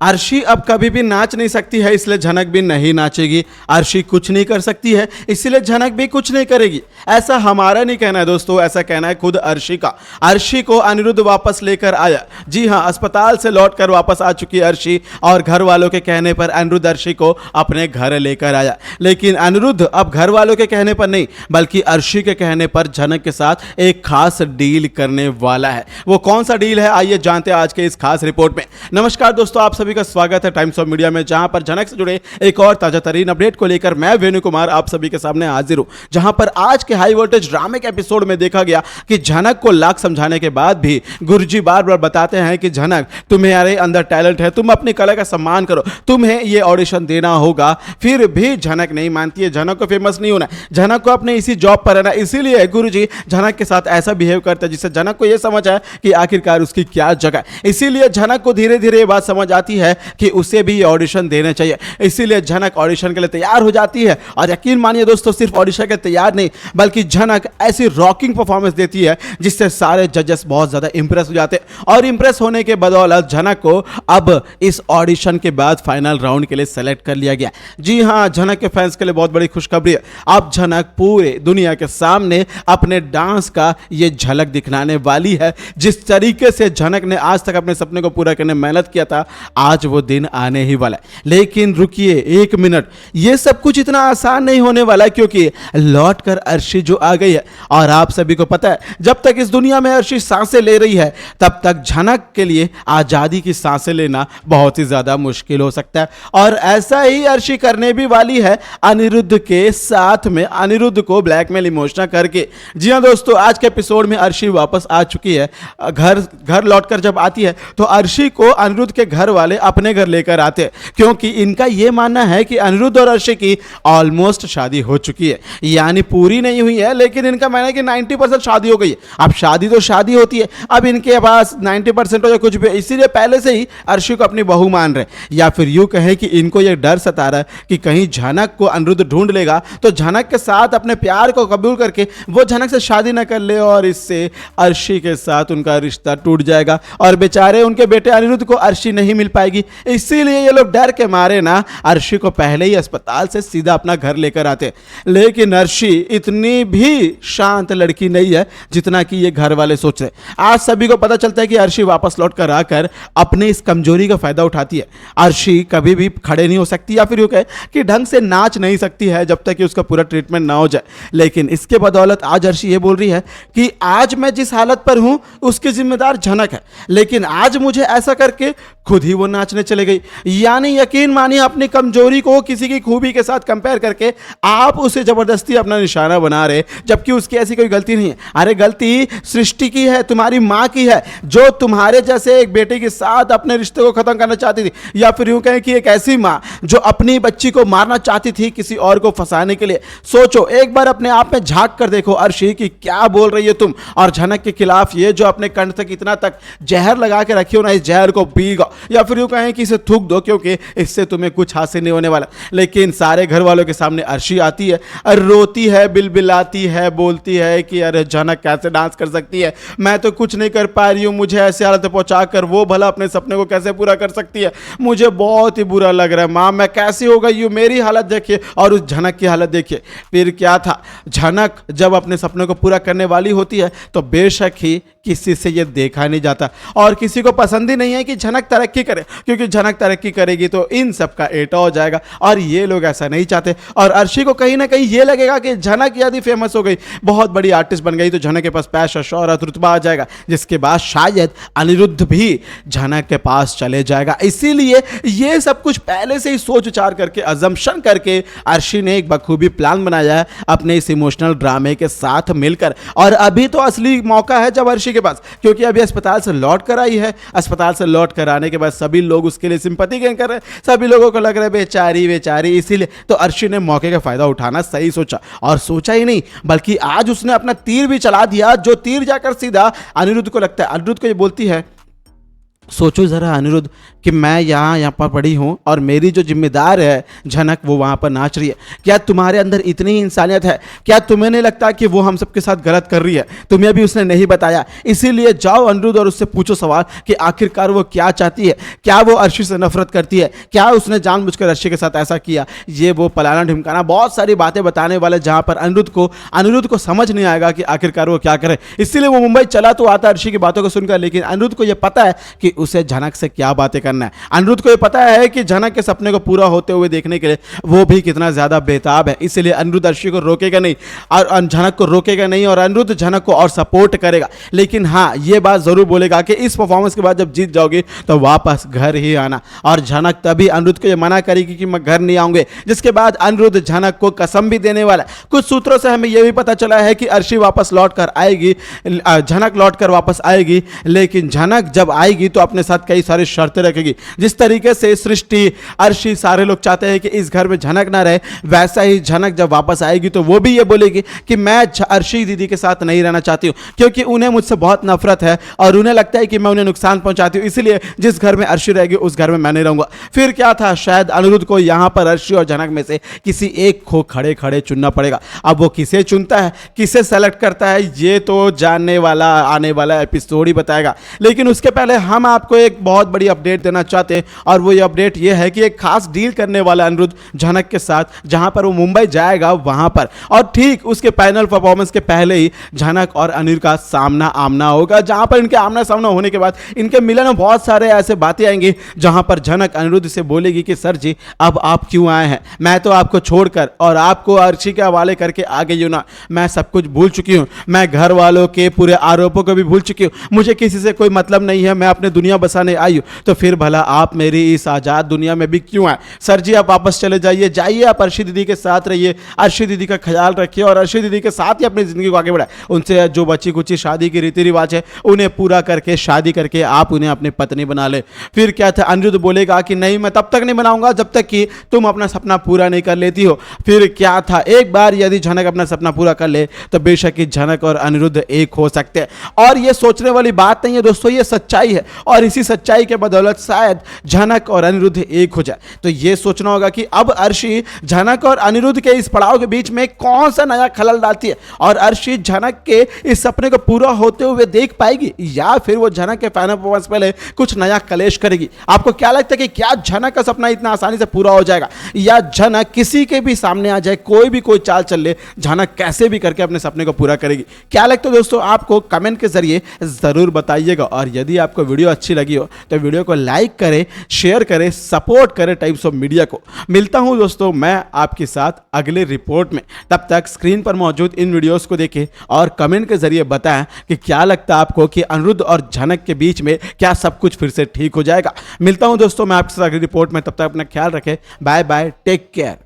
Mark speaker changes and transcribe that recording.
Speaker 1: अर्शी अब कभी भी नाच नहीं सकती है, इसलिए झनक भी नहीं नाचेगी। अर्शी कुछ नहीं कर सकती है, इसलिए झनक भी कुछ नहीं करेगी। ऐसा हमारा नहीं कहना है दोस्तों, ऐसा कहना है खुद अर्शी का। अर्शी को अनिरुद्ध वापस लेकर आया। जी हाँ, अस्पताल से लौटकर वापस आ चुकी अर्शी और घर वालों के कहने पर अनिरुद्ध अर्शी को अपने घर लेकर आया। लेकिन अनिरुद्ध अब घर वालों के कहने पर नहीं, बल्कि अर्शी के कहने पर झनक के साथ एक खास डील करने वाला है। वो कौन सा डील है, आइए जानते हैं आज के इस खास रिपोर्ट में। नमस्कार दोस्तों, आप सभी का स्वागत है टाइम्स ऑफ मीडिया में, जहां पर झनक से जुड़े एक और ताजा तरीन अपडेट को लेकर मैं वेणु कुमार आप सभी के सामने हाजिर हूं। जहां पर आज के हाई वोल्टेज ड्रामे के एपिसोड में देखा गया कि झनक को लाख समझाने के बाद भी गुरुजी बार बार बताते हैं कि झनक, तुम्हारे अंदर टैलेंट है, तुम अपनी कला का सम्मान करो, तुम्हें ये ऑडिशन देना होगा। फिर भी झनक नहीं मानती है। झनक को फेमस नहीं होना, झनक को अपने इसी जॉब पर रहना, इसीलिए गुरुजी झनक के साथ ऐसा बिहेव करते हैं जिससे झनक को यह समझ आए कि आखिरकार उसकी क्या जगह है। इसीलिए झनक को धीरे धीरे ये बात समझ आती है कि उसे भी ऑडिशन देने चाहिए। इसीलिए झनक ऑडिशन के लिए तैयार हो जाती है। और यकीन मानिए दोस्तों, सिर्फ ऑडिशन के तैयार नहीं, बल्कि झनक ऐसी रॉकिंग परफॉर्मेंस देती है जिससे सारे जजेस बहुत ज्यादा इंप्रेस हो जाते हैं। और इंप्रेस होने के बदौलत झनक को अब इस ऑडिशन के बाद फाइनल राउंड के लिए सेलेक्ट कर लिया गया। जी हां, झनक के फैंस के लिए बहुत बड़ी खुशखबरी है। अब झनक पूरे दुनिया के सामने अपने डांस का ये झलक दिखलाने वाली है। जिस तरीके से झनक ने आज तक अपने सपने को पूरा करने में मेहनत किया था, आज वो दिन आने ही वाला है। लेकिन रुकिए एक मिनट, ये सब कुछ इतना आसान नहीं होने वाला, क्योंकि लौट कर अर्शी जो आ गई है। और आप सभी को पता है, जब तक इस दुनिया में अर्शी सांसें ले रही है, तब तक झनक के लिए आजादी की सांसें लेना बहुत ही ज्यादा मुश्किल हो सकता है। और ऐसा ही अर्शी करने भी वाली है अनिरुद्ध के साथ में, अनिरुद्ध को ब्लैकमेल इमोशनल करके। जी हां दोस्तों, आज के एपिसोड में अर्शी वापस आ चुकी है। घर लौटकर जब आती है तो अर्शी को अनिरुद्ध के घर वाले अपने घर लेकर आते हैं, क्योंकि इनका यह मानना है कि अनिरुद्ध और अर्शी की ऑलमोस्ट शादी हो चुकी है। यानी पूरी नहीं हुई है, लेकिन इनका मानना है कि 90% शादी हो गई है। अब शादी तो शादी होती है, अब इनके पास 90% हो या कुछ भी, इसीलिए पहले से ही अर्शी को अपनी बहू मान रहे। या फिर यूं कहें कि इनको यह डर सता रहा है कि कहीं झनक को अनिरुद्ध ढूंढ लेगा तो झनक के साथ अपने प्यार को कबूल करके वो झनक से शादी न कर ले, और इससे अर्शी के साथ उनका रिश्ता टूट जाएगा और बेचारे उनके बेटे अनिरुद्ध को अर्शी नहीं मिल पाएगी। इसीलिए ये लोग डर के मारे ना अर्शी को पहले ही अस्पताल से सीधा अपना घर लेकर आते। लेकिन अर्शी इतनी भी शांत लड़की नहीं है जितना कि ये घर वाले सोच रहे। आज सभी को पता चलता है कि अर्शी वापस लौट कर आकर अपने इस कमजोरी का फायदा उठाती है। अर्शी कभी भी खड़े नहीं हो सकती, या फिर यूं कहे कि ढंग से नाच नहीं सकती है जब तक कि उसका पूरा ट्रीटमेंट ना हो जाए। लेकिन इसके बदौलत आज अर्शी ये बोल रही है कि आज मैं जिस हालत पर हूं उसकी जिम्मेदार झनक है, लेकिन आज मुझे ऐसा करके खुद ही वो नाचने चले गई। यानी यकीन मानिए, अपनी कमजोरी को किसी की खूबी के साथ कंपेयर करके आप उसे जबरदस्ती अपना निशाना बना रहे, जबकि उसकी ऐसी कोई गलती नहीं है। अरे गलती सृष्टि की है, तुम्हारी मां की है, जो तुम्हारे जैसे एक बेटे के साथ अपने रिश्ते को खत्म करना चाहती थी। या फिर यूं कहें कि एक ऐसी मां जो अपनी बच्ची को मारना चाहती थी किसी और को फंसाने के लिए। सोचो, एक बार अपने आप में झांक कर देखो अर्शी कि क्या बोल रही है तुम। और झनक के खिलाफ ये जो अपने कंठ तक इतना तक जहर लगा के रखी हो ना, इस जहर को पी गो, या फिर यूं कहें कि इसे थूक दो, क्योंकि इससे तुम्हें कुछ हासिल नहीं होने वाला। लेकिन सारे घर वालों के सामने अर्शी आती है, रोती है, बिलबिलाती है, बोलती है कि अरे झनक कैसे डांस कर सकती है, मैं तो कुछ नहीं कर पा रही हूं, मुझे ऐसे हालत पहुंचा कर वो भला अपने सपने को कैसे पूरा कर सकती है, मुझे बहुत ही बुरा लग रहा है मां, मैं कैसी हो गई हूं, मेरी हालत देखिए और उस झनक की हालत देखिए। फिर क्या था, झनक जब अपने सपने को पूरा करने वाली होती है तो बेशक ही किसी से यह देखा नहीं जाता, और किसी को पसंद ही नहीं है कि झनक तरक्की करे, क्योंकि झनक तरक्की करेगी तो इन सब का एटा हो जाएगा, और ये लोग ऐसा नहीं चाहते। और अर्शी को कहीं ना कहीं ये लगेगा कि झनक यदि फेमस हो गई, बहुत बड़ी आर्टिस्ट बन गई, तो झनक के पास पैसा, शोहरत, रुतबा आ जाएगा, जिसके बाद शायद अनिरुद्ध भी झनक के पास चले जाएगा। इसीलिए ये सब कुछ पहले से ही सोच विचार करके, अजम्पशन करके अर्शी ने एक बखूबी प्लान बनाया है अपने इस इमोशनल ड्रामे के साथ मिलकर। और अभी तो असली मौका है जब अर्शी के पास, क्योंकि अभी अस्पताल से लौट कर आई है। अस्पताल से लौट कर आने के बाद सभी लोग उसके लिए सिंपैथी कर रहे हैं, सभी लोगों को लग रहा है बेचारी बेचारी। इसीलिए तो अर्शी ने मौके का फायदा उठाना सही सोचा, और सोचा ही नहीं बल्कि आज उसने अपना तीर भी चला दिया, जो तीर जाकर सीधा अनिरुद्ध को लगता है। अनिरुद्ध को ये बोलती है, सोचो जरा अनिरुद्ध कि मैं यहाँ पर पड़ी हूँ और मेरी जो जिम्मेदार है झनक वो वहाँ पर नाच रही है। क्या तुम्हारे अंदर इतनी ही इंसानियत है? क्या तुम्हें नहीं लगता कि वो हम सबके साथ गलत कर रही है? तुम्हें भी उसने नहीं बताया, इसीलिए जाओ अनिरुद्ध और उससे पूछो सवाल कि आखिरकार वो क्या चाहती है। क्या वो अर्शी से नफरत करती है? क्या उसने जानबूझकर अर्शी के साथ ऐसा किया? ये वो पलाना ढिमकाना, बहुत सारी बातें बताने वाले, जहां पर अनिरुद्ध को समझ नहीं आएगा कि आखिरकार वो क्या करे। इसीलिए वो मुंबई चला तो आता अर्शी की बातों को सुनकर, लेकिन अनिरुद्ध को यह पता है कि उसे झनक से क्या बातें करना है। अनिरुद्ध को यह पता है कि झनक के सपने को पूरा होते हुए देखने के लिए वो भी कितना ज्यादा बेताब है। इसलिए अनिरुद्ध अर्शी को रोकेगा नहीं और झनक को रोकेगा नहीं, और अनिरुद्ध झनक को और सपोर्ट करेगा। लेकिन हाँ, ये बात जरूर बोलेगा कि इस परफॉर्मेंस के बाद जब जीत जाओगे तो वापस घर ही आना। और झनक तभी अनिरुद्ध को यह मना करेगी कि मैं घर नहीं आऊंगे, जिसके बाद अनिरुद्ध झनक को कसम भी देने वाला है। कुछ सूत्रों से हमें यह भी पता चला है कि अर्शी वापस लौट कर आएगी, झनक लौट कर वापस आएगी, लेकिन झनक जब आएगी तो अपने साथ कई सारी शर्तें रखेगी। जिस तरीके से सृष्टि, अर्शी, सारे लोग चाहते हैं कि इस घर में झनक ना रहे, वैसा ही झनक जब वापस आएगी तो वो भी ये बोलेगी कि मैं अर्शी दीदी के साथ नहीं रहना चाहती हूँ, क्योंकि उन्हें मुझसे बहुत नफरत है और उन्हें लगता है कि मैं उन्हें नुकसान पहुंचाती हूँ। इसलिए जिस घर में अर्शी रहेगी उस घर में मैं नहीं रहूंगा। फिर क्या था, शायद अनिरुद्ध को यहां पर अर्शी और झनक में से किसी एक को खड़े खड़े चुनना पड़ेगा। अब वो किसे चुनता है, किसे सेलेक्ट करता है, ये तो जानने वाला आने वाला एपिसोड ही बताएगा। लेकिन उसके पहले हम आपको एक बहुत बड़ी अपडेट देना चाहते हैं, और वो ये अपडेट ये है कि एक खास डील करने वाला अनिरुद्ध झनक के साथ, जहां पर वो मुंबई जाएगा वहां पर, और ठीक उसके फाइनल परफॉर्मेंस के पहले ही झनक और अनिरुद्ध का सामना आमना होगा, जहां पर इनके आमना सामना होने के बाद इनके मिलन में बहुत सारे ऐसे बातें आएंगी, जहां पर झनक अनिरुद्ध से बोलेगी कि सर जी अब आप क्यों आए हैं? मैं तो आपको छोड़कर और आपको अर्शी के हवाले करके आ गई हूं ना। मैं सब कुछ भूल चुकी हूं, मैं घर वालों के पूरे आरोपों को भी भूल चुकी हूं, मुझे किसी से कोई मतलब नहीं है, मैं अपने दुनिया बसाने आई हूं। तो फिर भला आप मेरी इस आजाद दुनिया में भी क्यों आए? सर जी आप वापस चले जाइए, आप अर्शी दीदी के साथ रहिए, अर्शी दीदी का ख्याल रखिए और अर्शी दीदी के साथ ही अपनी जिंदगी को आगे बढ़ाए। उनसे जो बची कुची शादी की रीति रिवाज है उन्हें पूरा करके, शादी करके आप उन्हें अपनी पत्नी बना ले। फिर क्या था, अनिरुद्ध बोलेगा कि नहीं, मैं तब तक नहीं बनाऊंगा जब तक कि तुम अपना सपना पूरा नहीं कर लेती हो। फिर क्या था, एक बार यदि झनक अपना सपना पूरा कर ले तो बेशक ही झनक और अनिरुद्ध एक हो सकते हैं। और ये सोचने वाली बात नहीं है दोस्तों, ये सच्चाई है, और इसी सच्चाई के बदौलत शायद झनक और अनिरुद्ध एक हो जाए। तो ये सोचना होगा कि अब अर्शी झनक और अनिरुद्ध के इस पड़ाव के बीच में कौन सा नया खलल डालती है, और अर्शी झनक के इस सपने को पूरा होते हुए देख पाएगी, या फिर वो झनक के फाइनल परफॉर्मेंस पहले कुछ नया कलेश करेगी। आपको क्या लगता है कि क्या झनक का सपना इतना आसानी से पूरा हो जाएगा, या झनक किसी के भी सामने आ जाए, कोई चाल चल ले, झनक कैसे भी करके अपने सपने को पूरा करेगी? क्या लगता है दोस्तों आपको? कमेंट के जरिए जरूर बताइएगा। और यदि आपको वीडियो अच्छी लगी हो तो वीडियो को लाइक करें, शेयर करें, सपोर्ट करें टाइप्स ऑफ मीडिया को। मिलता हूं दोस्तों मैं आपके साथ अगले रिपोर्ट में, तब तक स्क्रीन पर मौजूद इन वीडियोस को देखें और कमेंट के जरिए बताएं कि क्या लगता है आपको कि अनिरुद्ध और झनक के बीच में क्या सब कुछ फिर से ठीक हो जाएगा। मिलता हूं दोस्तों मैं आपके साथ अगली रिपोर्ट में, तब तक अपना ख्याल रखें। Bye bye, take care.